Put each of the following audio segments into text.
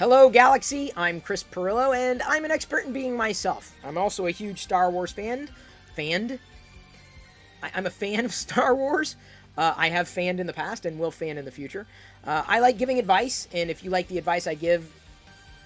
Hello, Galaxy. I'm Chris Pirillo, and I'm an expert in being myself. I'm also a huge Star Wars fan. I'm a fan of Star Wars. I have fanned in the past and will fan in the future. I like giving advice, and if you like the advice I give,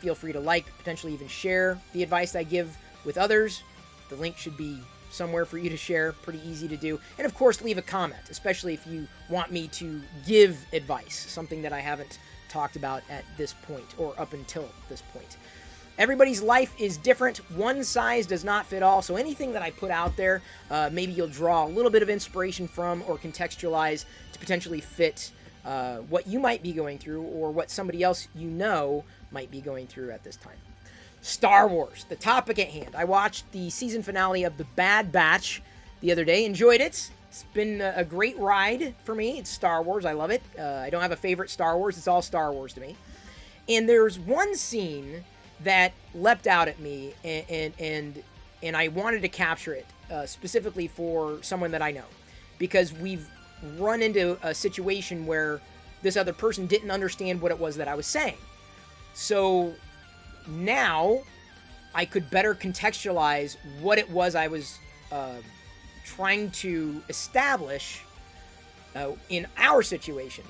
feel free to potentially even share the advice I give with others. The link should be somewhere for you to share. Pretty easy to do. And of course, leave a comment, especially if you want me to give advice, something that I haven't talked about at this point or up until this point. Everybody's life is different. One size does not fit all. So anything that I put out there, maybe you'll draw a little bit of inspiration from or contextualize to potentially fit what you might be going through or what somebody else you know might be going through at this time. Star Wars, the topic at hand. I watched the season finale of The Bad Batch the other day. Enjoyed it. It's been a great ride for me. It's Star Wars. I love it. I don't have a favorite Star Wars. It's all Star Wars to me. And there's one scene that leapt out at me, and I wanted to capture it specifically for someone that I know, because we've run into a situation where this other person didn't understand what it was that I was saying. So now I could better contextualize what it was I was trying to establish in our situation.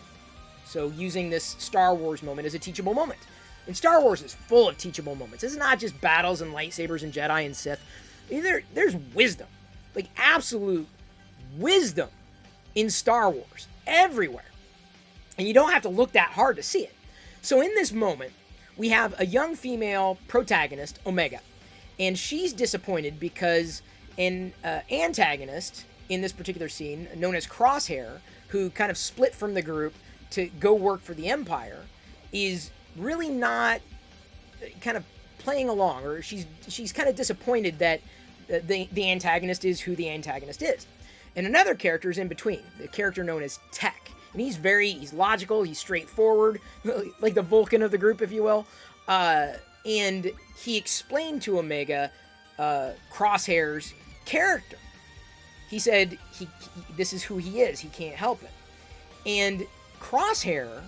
So using this Star Wars moment as a teachable moment. And Star Wars is full of teachable moments. It's not just battles and lightsabers and Jedi and Sith. There's wisdom, like absolute wisdom in Star Wars everywhere. And you don't have to look that hard to see it. So in this moment, we have a young female protagonist, Omega. And she's disappointed because an antagonist in this particular scene, known as Crosshair, who kind of split from the group to go work for the Empire, is really not kind of playing along, or she's kind of disappointed that the antagonist is who the antagonist is. And another character is in between, the character known as Tech. And he's logical, he's straightforward, like the Vulcan of the group, if you will. And he explained to Omega Crosshair's character. He said this is who he is, he can't help it. And Crosshair,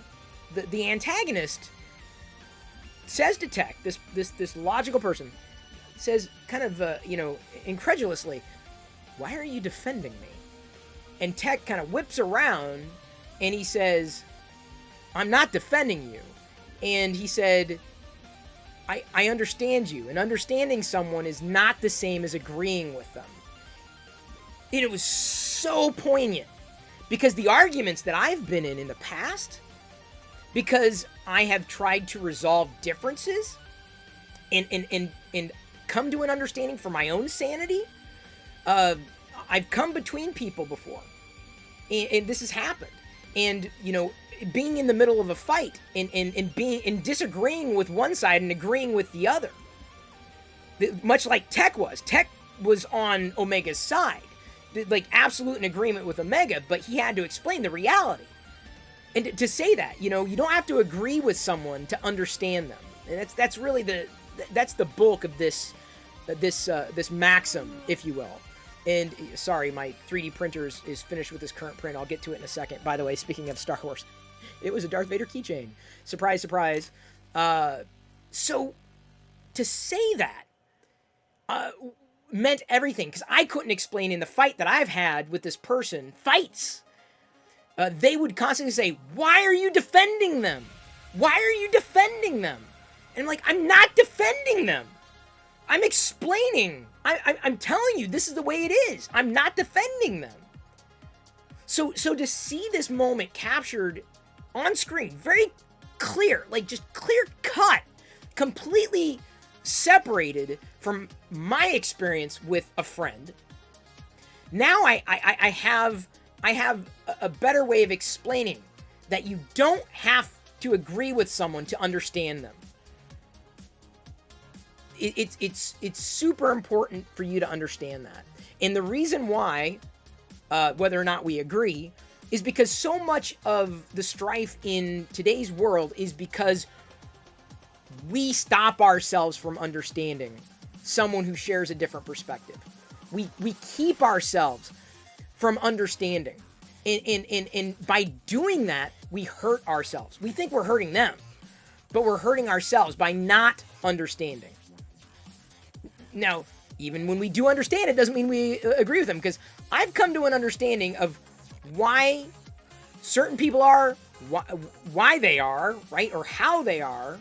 the antagonist, says to Tech, this logical person, says kind of incredulously, "Why are you defending me?" And Tech kind of whips around and he says, "I'm not defending you." And he said, I understand you, and understanding someone is not the same as agreeing with them. And it was so poignant, because the arguments that I've been in the past, because I have tried to resolve differences and come to an understanding for my own sanity, I've come between people before, and this has happened. And, being in the middle of a fight and disagreeing with one side and agreeing with the other. Much like Tech was. Tech was on Omega's side. Like, absolute in agreement with Omega, but he had to explain the reality. And to say that, you don't have to agree with someone to understand them. And that's really that's the bulk of this maxim, if you will. And sorry, my 3D printer is finished with this current print. I'll get to it in a second. By the way, speaking of Star Wars, it was a Darth Vader keychain. Surprise, surprise. So to say that meant everything, because I couldn't explain in the fight that I've had with this person. Fights. They would constantly say, "Why are you defending them? Why are you defending them?" And I'm like, I'm not defending them. I'm explaining. I'm telling you, this is the way it is. I'm not defending them. So to see this moment captured on screen, very clear, like just clear cut, completely separated from my experience with a friend. Now I have a better way of explaining that you don't have to agree with someone to understand them. It's super important for you to understand that. And the reason why, whether or not we agree, is because so much of the strife in today's world is because we stop ourselves from understanding someone who shares a different perspective. We keep ourselves from understanding. And by doing that, we hurt ourselves. We think we're hurting them. but we're hurting ourselves by not understanding. Now, even when we do understand, it doesn't mean we agree with them, because I've come to an understanding of why certain people are, why they are, right, or how they are,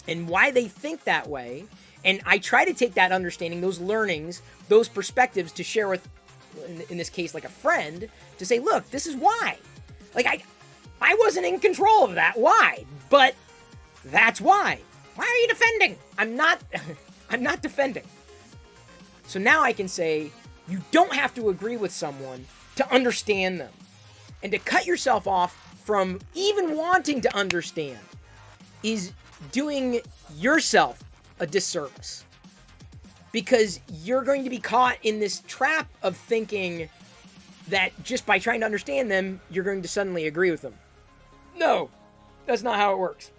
and why they think that way. And I try to take that understanding, those learnings, those perspectives to share with, in this case, like a friend, to say, look, this is why. Like, I wasn't in control of that. Why? But that's why. Why are you defending? I'm not defending. So now I can say, you don't have to agree with someone to understand them. And to cut yourself off from even wanting to understand is doing yourself a disservice. Because you're going to be caught in this trap of thinking that just by trying to understand them, you're going to suddenly agree with them. No, that's not how it works.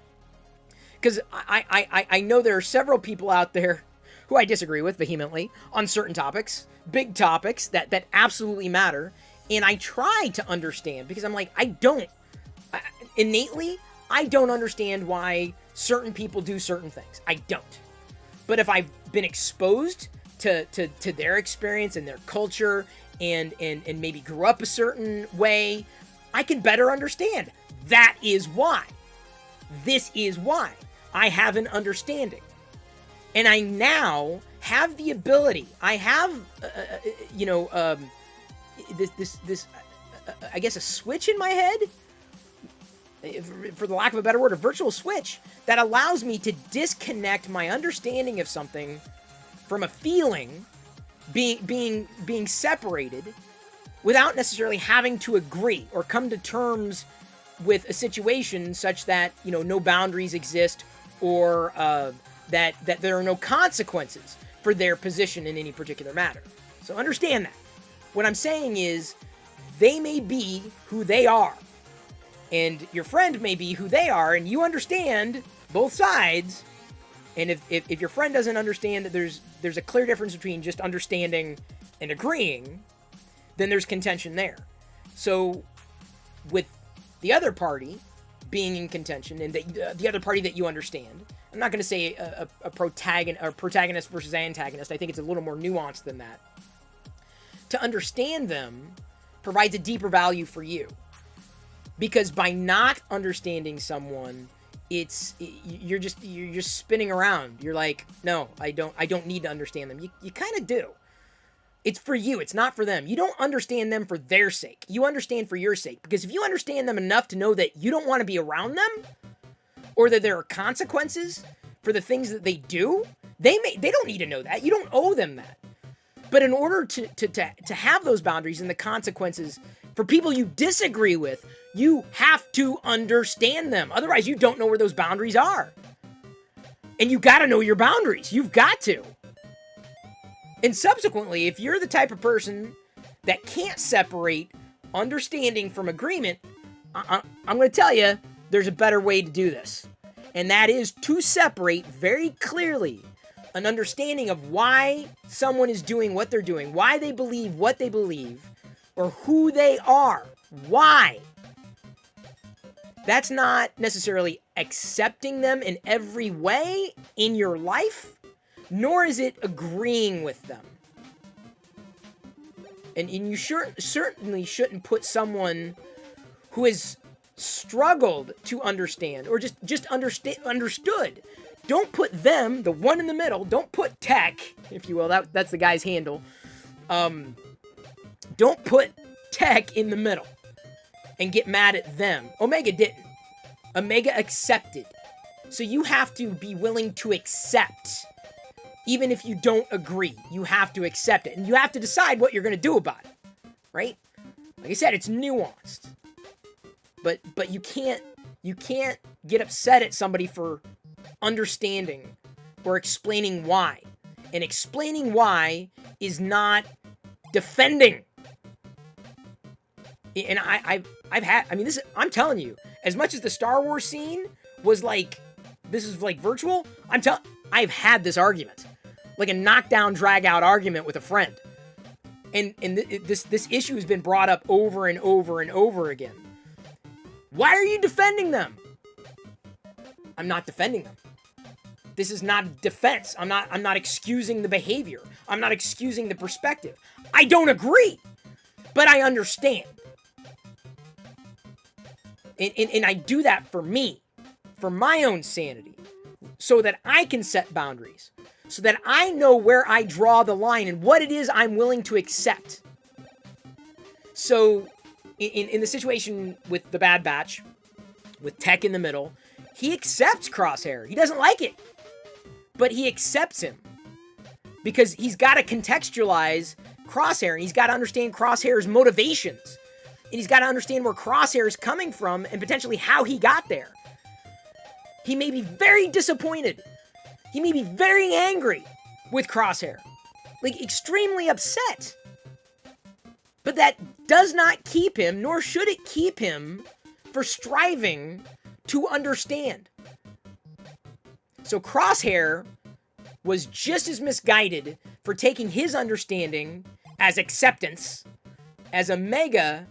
Because I know there are several people out there who I disagree with vehemently on certain topics, big topics that absolutely matter. And I try to understand, because I'm like, innately, I don't understand why certain people do certain things. I don't. But if I've been exposed to their experience and their culture and maybe grew up a certain way, I can better understand. That is why. This is why. I have an understanding. And I now have the ability. I have, I guess a switch in my head, for the lack of a better word, a virtual switch that allows me to disconnect my understanding of something from a feeling being separated without necessarily having to agree or come to terms with a situation such that, no boundaries exist, or that there are no consequences for their position in any particular matter. So understand that. What I'm saying is, they may be who they are, and your friend may be who they are, and you understand both sides. And if your friend doesn't understand that there's a clear difference between just understanding and agreeing, then there's contention there. So with the other party being in contention, and the other party that you understand, I'm not going to say a protagonist versus antagonist. I think it's a little more nuanced than that. To understand them provides a deeper value for you, because by not understanding someone, you're just spinning around. You're like, no, I don't need to understand them. You kind of do. It's for you. It's not for them. You don't understand them for their sake. You understand for your sake, because if you understand them enough to know that you don't want to be around them, or that there are consequences for the things that they do, they don't need to know that. You don't owe them that. But in order to have those boundaries and the consequences for people you disagree with, you have to understand them. Otherwise, you don't know where those boundaries are. And you got to know your boundaries. You've got to. And subsequently, if you're the type of person that can't separate understanding from agreement, I'm going to tell you, there's a better way to do this. And that is to separate very clearly an understanding of why someone is doing what they're doing, why they believe what they believe, or who they are. Why? That's not necessarily accepting them in every way in your life, nor is it agreeing with them. And you certainly shouldn't put someone who has struggled to understand, or just understood. Don't put them, the one in the middle, don't put Tech, if you will, that's the guy's handle. Don't put Tech in the middle and get mad at them. Omega didn't. Omega accepted. So you have to be willing to accept. Even if you don't agree, you have to accept it. And you have to decide what you're going to do about it. Right? Like I said, it's nuanced. But you can't get upset at somebody for understanding or explaining why. And explaining why is not defending. And I'm telling you, as much as the Star Wars scene was like, this is like virtual, I've had this argument. Like a knockdown, drag out argument with a friend. And this issue has been brought up over and over and over again. Why are you defending them? I'm not defending them. This is not defense. I'm not excusing the behavior. I'm not excusing the perspective. I don't agree, but I understand. And I do that for me, for my own sanity, so that I can set boundaries, so that I know where I draw the line and what it is I'm willing to accept. So in the situation with the Bad Batch, with Tech in the middle, he accepts Crosshair. He doesn't like it, but he accepts him because he's got to contextualize Crosshair, and he's got to understand Crosshair's motivations, and he's got to understand where Crosshair is coming from and potentially how he got there. He may be very disappointed. He may be very angry with Crosshair, like extremely upset. But that does not keep him, nor should it keep him, for striving to understand. So Crosshair was just as misguided for taking his understanding as acceptance as Omega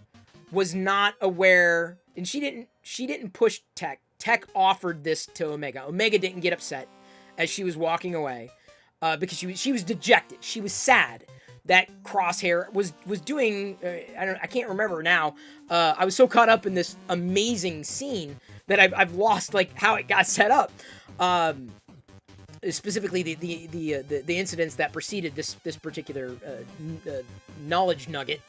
was not aware, and she didn't push Tech. Tech offered this to Omega. Omega didn't get upset as she was walking away because she was dejected. She was sad that Crosshair was doing. I can't remember now. I was so caught up in this amazing scene that I've lost like how it got set up. Specifically the incidents that preceded this particular knowledge nugget.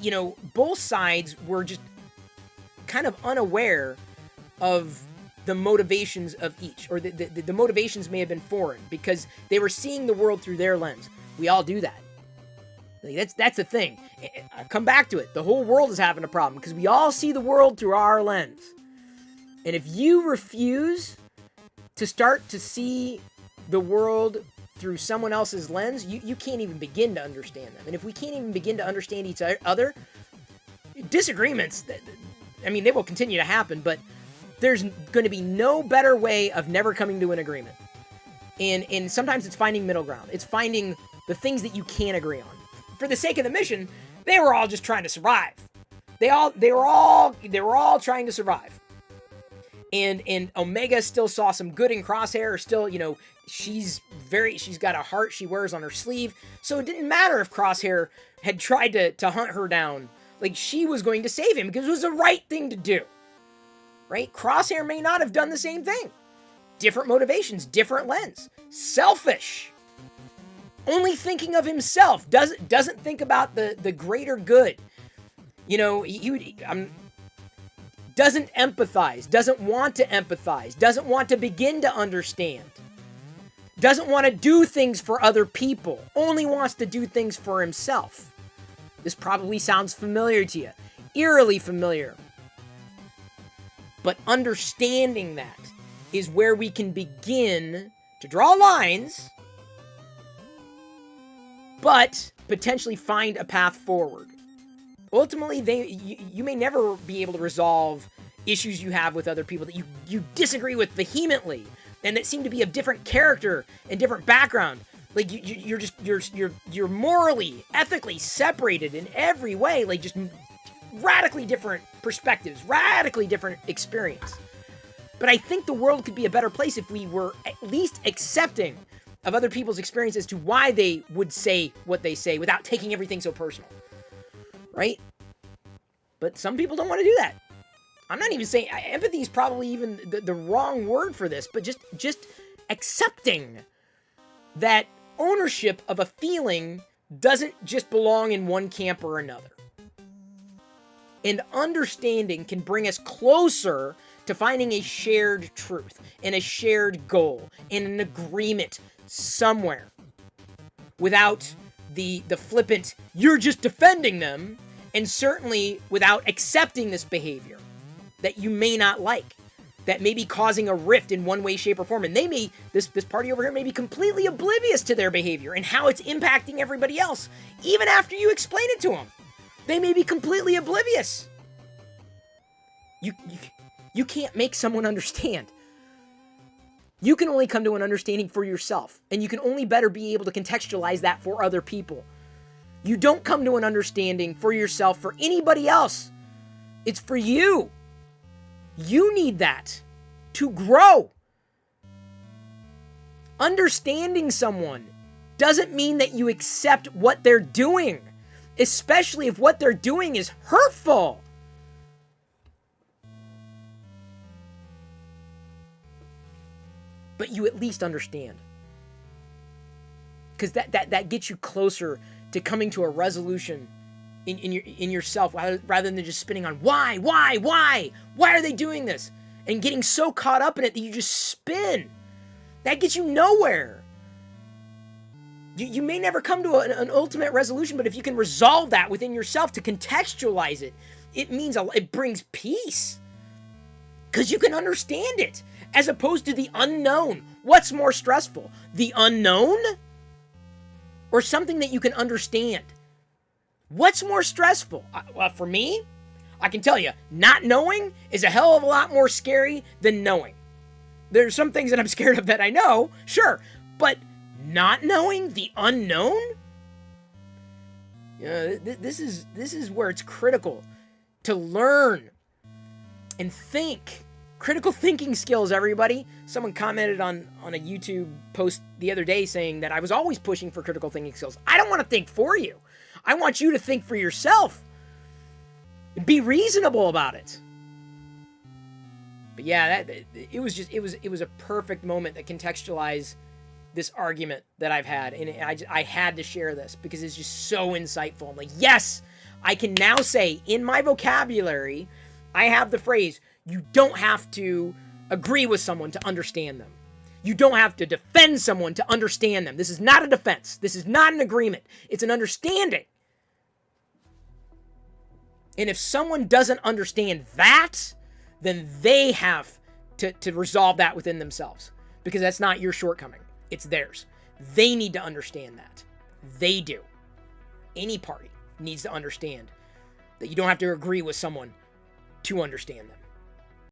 You know, both sides were just kind of unaware of the motivations of each, or the motivations may have been foreign because they were seeing the world through their lens. We all do that. Like, that's the thing. I come back to it. The whole world is having a problem because we all see the world through our lens. And if you refuse to start to see the world through someone else's lens, you can't even begin to understand them. And if we can't even begin to understand each other, disagreements, I mean, they will continue to happen, but there's going to be no better way of never coming to an agreement. And sometimes it's finding middle ground. It's finding the things that you can't agree on. For the sake of the mission, they were all just trying to survive. They were all trying to survive. And Omega still saw some good in Crosshair. Still, you know, she's got a heart she wears on her sleeve. So it didn't matter if Crosshair had tried to hunt her down. Like, she was going to save him because it was the right thing to do. Right? Crosshair may not have done the same thing. Different motivations, different lens. Selfish. Only thinking of himself. Doesn't think about the greater good. You know, doesn't empathize. Doesn't want to empathize. Doesn't want to begin to understand. Doesn't want to do things for other people. Only wants to do things for himself. This probably sounds familiar to you. Eerily familiar. But understanding that is where we can begin to draw lines, but potentially find a path forward. Ultimately, you may never be able to resolve issues you have with other people that you disagree with vehemently and that seem to be of different character and different background. Like, you're morally, ethically separated in every way, like just radically different perspectives, radically different experience. But I think the world could be a better place if we were at least accepting of other people's experiences to why they would say what they say without taking everything so personal. Right? But some people don't want to do that. I'm not even saying empathy is probably even the wrong word for this, but just accepting that ownership of a feeling doesn't just belong in one camp or another. And understanding can bring us closer to finding a shared truth and a shared goal and an agreement somewhere without the flippant, you're just defending them, and certainly without accepting this behavior that you may not like, that may be causing a rift in one way, shape, or form. And they may, this party over here may be completely oblivious to their behavior and how it's impacting everybody else, even after you explain it to them. They may be completely oblivious. You can't make someone understand. You can only come to an understanding for yourself, and you can only better be able to contextualize that for other people. You don't come to an understanding for yourself for anybody else. It's for you. You need that to grow. Understanding someone doesn't mean that you accept what they're doing, especially if what they're doing is hurtful. But you at least understand. Because that gets you closer to coming to a resolution in yourself, rather than just spinning on why are they doing this, and getting so caught up in it that you just spin. That gets you nowhere. You may never come to an ultimate resolution, but if you can resolve that within yourself to contextualize it, it brings peace. Because you can understand it, as opposed to the unknown. What's more stressful, the unknown or something that you can understand? What's more stressful? Well, for me, I can tell you, not knowing is a hell of a lot more scary than knowing. There's some things that I'm scared of that I know, sure, but not knowing, the unknown? This is where it's critical to learn and think. Critical thinking skills, everybody. Someone commented on a YouTube post the other day saying that I was always pushing for critical thinking skills. I don't want to think for you. I want you to think for yourself. Be reasonable about it. But yeah, it was a perfect moment that contextualized this argument that I've had, and I had to share this because it's just so insightful. I'm like, yes, I can now say in my vocabulary, I have the phrase, you don't have to agree with someone to understand them. You don't have to defend someone to understand them. This is not a defense. This is not an agreement. It's an understanding. And if someone doesn't understand that, then they have to resolve that within themselves, because that's not your shortcoming. It's theirs. They need to understand that. They do. Any party needs to understand that you don't have to agree with someone to understand them.